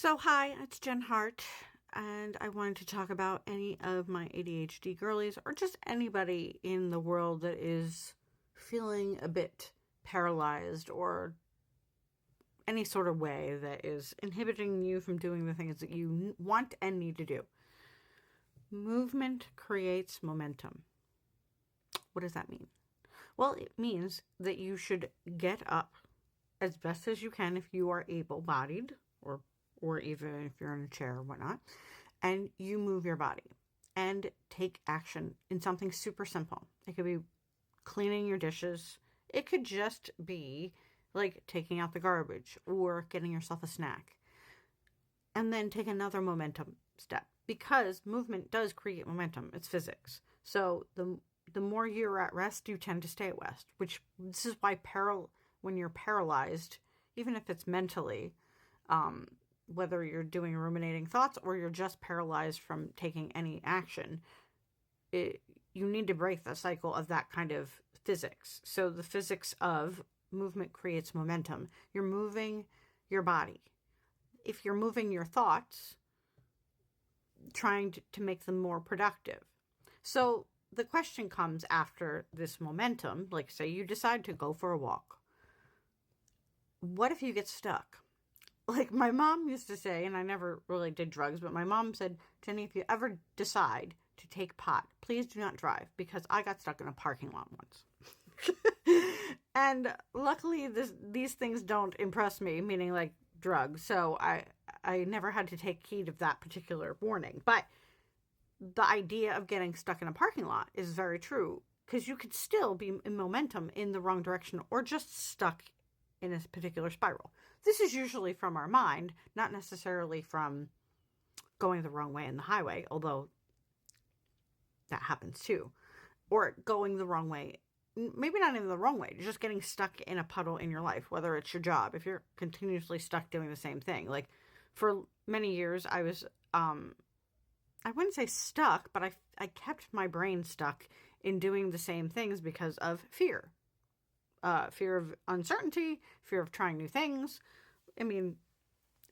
So, hi, it's Jen Hart, and I wanted to talk about any of my ADHD girlies or just anybody in the world that is feeling a bit paralyzed or any sort of way that is inhibiting you from doing the things that you want and need to do. Movement creates momentum. What does that mean? Well, it means that you should get up as best as you can if you are able-bodied or even if you're in a chair or whatnot, and you move your body and take action in something super simple. It could be cleaning your dishes. It could just be like taking out the garbage or getting yourself a snack. And then take another momentum step, because movement does create momentum. It's physics. So the more you're at rest, you tend to stay at rest, which this is why when you're paralyzed, even if it's mentally, whether you're doing ruminating thoughts or you're just paralyzed from taking any action, you need to break the cycle of that kind of physics. So the physics of movement creates momentum. You're moving your body. If you're moving your thoughts, trying to make them more productive. So the question comes after this momentum, like say you decide to go for a walk. What if you get stuck? Like my mom used to say, and I never really did drugs, but my mom said, Jenny, if you ever decide to take pot, please do not drive, because I got stuck in a parking lot once. And luckily these things don't impress me, meaning like drugs. So I never had to take heed of that particular warning. But the idea of getting stuck in a parking lot is very true, because you could still be in momentum in the wrong direction or just stuck in a particular spiral. This is usually from our mind, not necessarily from going the wrong way in the highway, although that happens too. Or going the wrong way, maybe not even the wrong way, just getting stuck in a puddle in your life, whether it's your job, if you're continuously stuck doing the same thing. Like for many years, I was, I wouldn't say stuck, but I kept my brain stuck in doing the same things because of fear. Fear of uncertainty, fear of trying new things. I mean,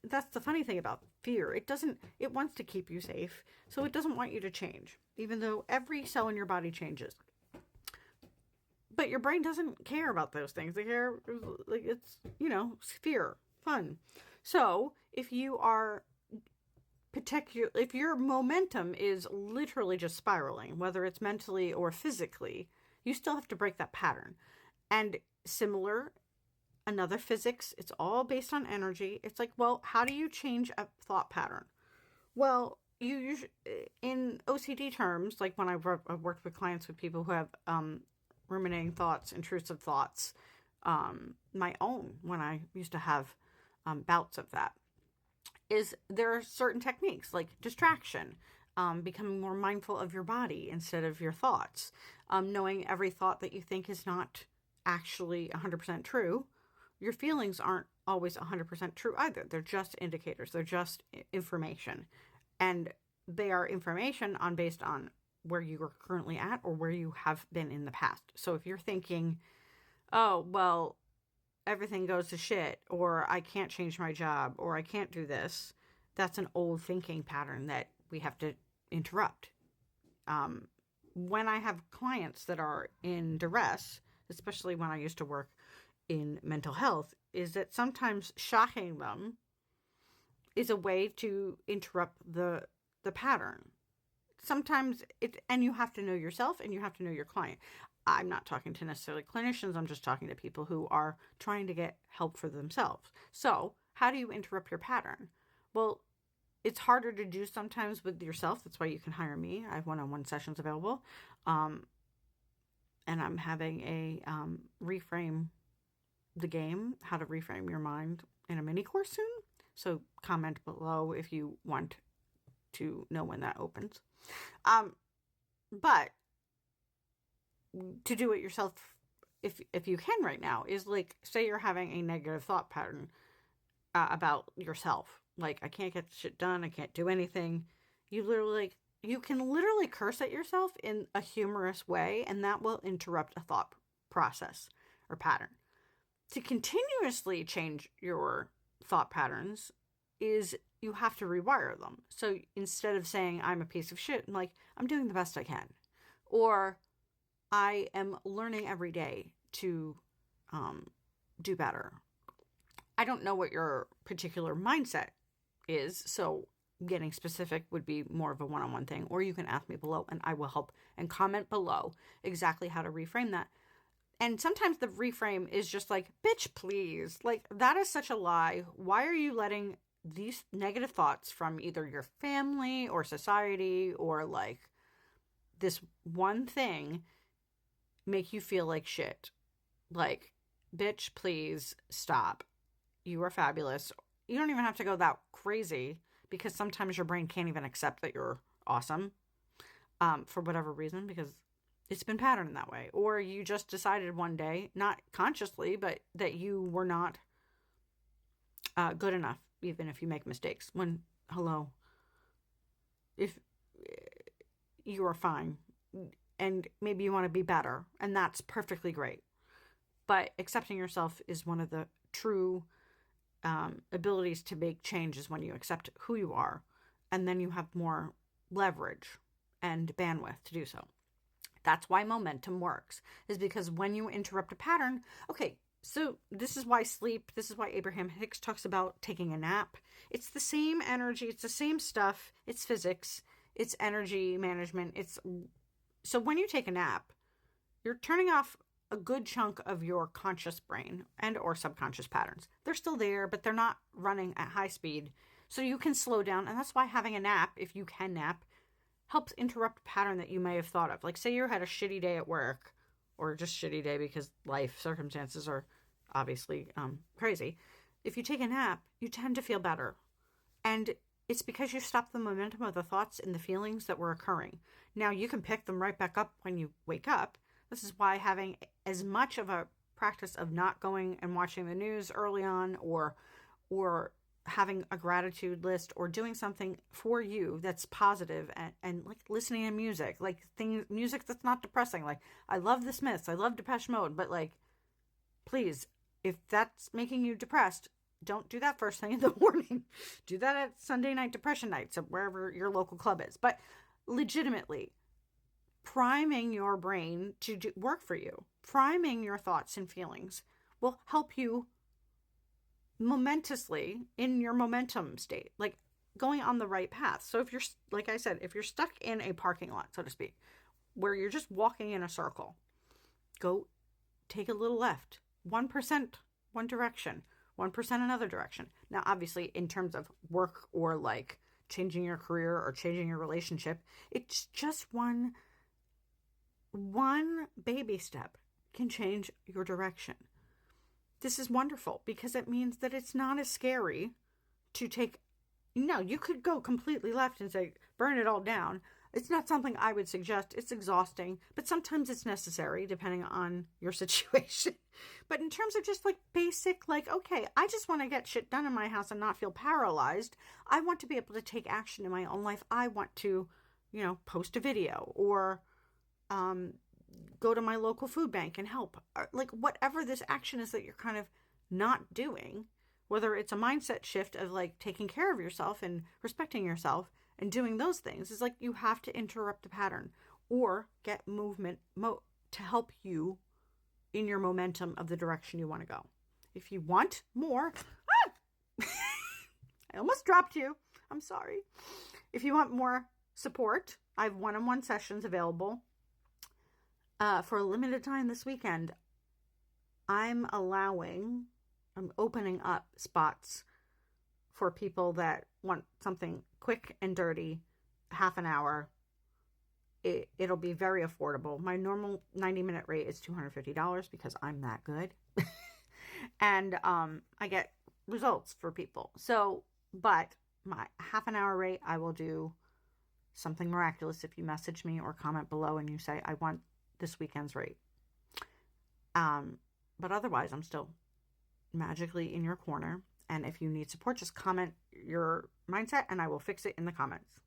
that's the funny thing about fear. It wants to keep you safe, so it doesn't want you to change, even though every cell in your body changes. But your brain doesn't care about those things. They care, like, it's, fear, fun. So if you are if your momentum is literally just spiraling, whether it's mentally or physically, you still have to break that pattern. And another physics, it's all based on energy. It's like, well, how do you change a thought pattern? Well, you usually, in OCD terms, like when I've worked with clients with people who have ruminating thoughts, intrusive thoughts, my own, when I used to have bouts of that, is there are certain techniques like distraction, becoming more mindful of your body instead of your thoughts, knowing every thought that you think is not actually 100% true. Your feelings aren't always 100% true either. They're just indicators. They're just information. And they are information based on where you are currently at or where you have been in the past. So if you're thinking, oh, well, everything goes to shit, or I can't change my job, or I can't do this, that's an old thinking pattern that we have to interrupt. When I have clients that are in duress, especially when I used to work in mental health, is that sometimes shocking them is a way to interrupt the pattern. Sometimes and you have to know yourself and you have to know your client. I'm not talking to necessarily clinicians. I'm just talking to people who are trying to get help for themselves. So how do you interrupt your pattern? Well, it's harder to do sometimes with yourself. That's why you can hire me. I have one-on-one sessions available. And I'm having a reframe the game, how to reframe your mind, in a mini course soon. So comment below if you want to know when that opens. But to do it yourself, if you can right now, is like, say you're having a negative thought pattern about yourself. Like, I can't get shit done. I can't do anything. You can literally curse at yourself in a humorous way, and that will interrupt a thought process or pattern. To continuously change your thought patterns is you have to rewire them. So instead of saying I'm a piece of shit, I'm like, I'm doing the best I can. Or I am learning every day to do better. I don't know what your particular mindset is, so getting specific would be more of a one-on-one thing. Or you can ask me below and I will help, and comment below exactly how to reframe that. And sometimes the reframe is just like, bitch, please. Like, that is such a lie. Why are you letting these negative thoughts from either your family or society or like this one thing make you feel like shit? Like, bitch, please stop. You are fabulous. You don't even have to go that crazy, because sometimes your brain can't even accept that you're awesome for whatever reason, because it's been patterned that way. Or you just decided one day, not consciously, but that you were not good enough, even if you make mistakes. When, hello, if you are fine, and maybe you want to be better, and that's perfectly great. But accepting yourself is one of the true abilities to make changes, when you accept who you are, and then you have more leverage and bandwidth to do so. That's why momentum works, is because when you interrupt a pattern, okay, so this is why sleep, this is why Abraham Hicks talks about taking a nap. It's the same energy, it's the same stuff, it's physics, it's energy management. So when you take a nap, you're turning off a good chunk of your conscious brain and or subconscious patterns. They're still there, but they're not running at high speed. So you can slow down. And that's why having a nap, if you can nap, helps interrupt a pattern that you may have thought of. Like, say you had a shitty day at work, or just shitty day because life circumstances are obviously crazy. If you take a nap, you tend to feel better. And it's because you stop the momentum of the thoughts and the feelings that were occurring. Now you can pick them right back up when you wake up. This is why having as much of a practice of not going and watching the news early on, or having a gratitude list, or doing something for you that's positive, and like listening to music, like music that's not depressing. Like, I love the Smiths, I love Depeche Mode, but like, please, if that's making you depressed, don't do that first thing in the morning. Do that at Sunday night depression night, so wherever your local club is. But legitimately, priming your brain to work for you, priming your thoughts and feelings will help you momentously in your momentum state, like going on the right path. So if you're, like I said, if you're stuck in a parking lot, so to speak, where you're just walking in a circle, go take a little left, 1% one direction, 1% another direction. Now, obviously, in terms of work or like changing your career or changing your relationship, it's just one baby step can change your direction. This is wonderful because it means that it's not as scary to take. No, you could go completely left and say, burn it all down. It's not something I would suggest. It's exhausting, but sometimes it's necessary depending on your situation. But in terms of just like basic, like, okay, I just want to get shit done in my house and not feel paralyzed. I want to be able to take action in my own life. I want to, post a video, or go to my local food bank and help. Like, whatever this action is that you're kind of not doing, whether it's a mindset shift of like taking care of yourself and respecting yourself and doing those things, is like you have to interrupt the pattern or get movement to help you in your momentum of the direction you want to go. If you want more, I almost dropped you. I'm sorry. If you want more support, I have one-on-one sessions available. For a limited time this weekend, I'm opening up spots for people that want something quick and dirty, half an hour. It'll be very affordable. My normal 90-minute rate is $250 because I'm that good. And I get results for people. So, but my half an hour rate, I will do something miraculous if you message me or comment below and you say, I want this weekend's rate. But otherwise, I'm still magically in your corner. And if you need support, just comment your mindset and I will fix it in the comments.